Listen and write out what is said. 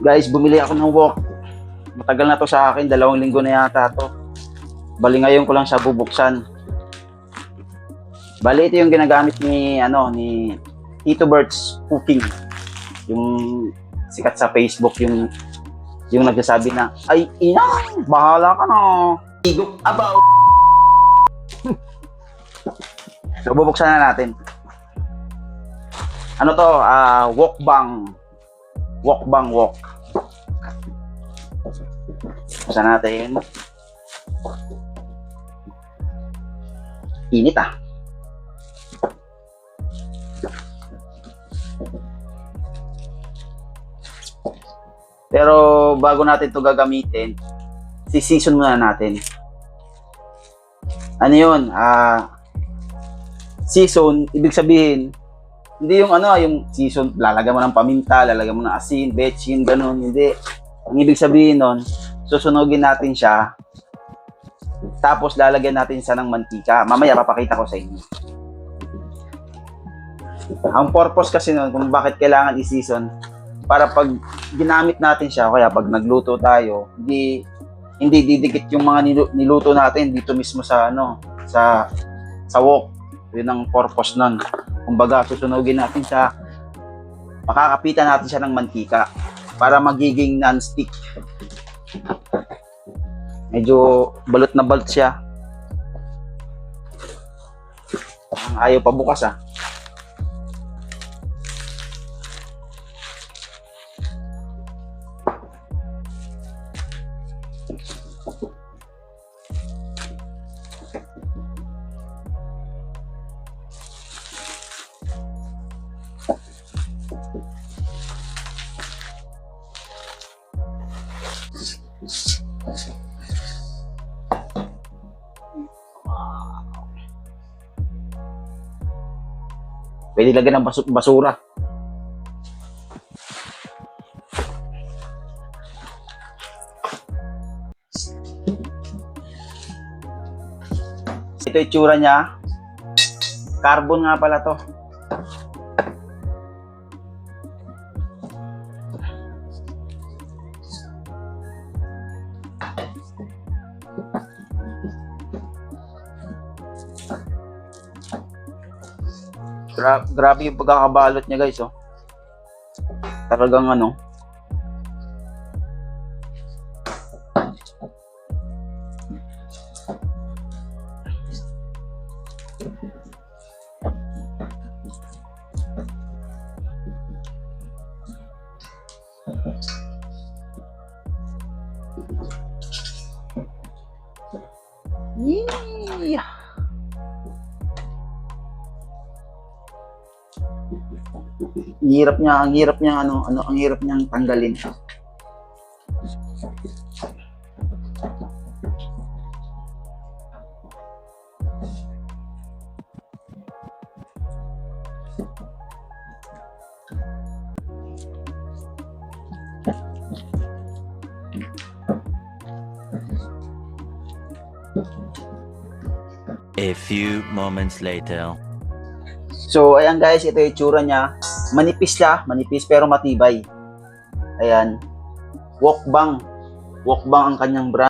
Guys, bumili ako ng wok. Matagal na to sa akin, 2 linggo na yata to. Bali ngayon ko lang siya bubuksan. Bali ito yung ginagamit ni Tito Bert's Cooking. Yung sikat sa Facebook, yung nagsasabi na, ay inang, bahala ka na. Higop abaw. So bubuksan na natin. Ano to? Wokbang. Wokbang wok. Buksan natin. Init ah. Pero bago natin to gagamitin, si-season muna natin. Ano yun? Season, ibig sabihin, hindi yung yung season, lalagyan mo ng paminta, lalagyan mo ng asin, betchin, ganun, hindi. Ang ibig sabihin nun, susunugin natin siya, tapos lalagyan natin siya ng mantika. Mamaya papakita ko sa inyo. Ang purpose kasi nun, kung bakit kailangan i-season, para pag ginamit natin siya, kaya pag nagluto tayo, hindi didikit yung mga niluto natin dito mismo sa sa wok. Yun ang purpose nun. Kumbaga, susunugin natin siya, makakapitan natin siya ng mantika para magiging non-stick. Medyo balot na balot siya. Ayaw pa bukas ah. Pwede lagyan ng basura. Ito yung itsura niya. Carbon nga pala to. Grabe yung pagkakabalot niya guys oh. Talagang Yeah. Ang hirap niyang tanggalin. A few moments later. So, ayan guys, ito yung itsura niya. Manipis siya, manipis pero matibay. Ayan. Wokbang. Wokbang ang kanyang brand.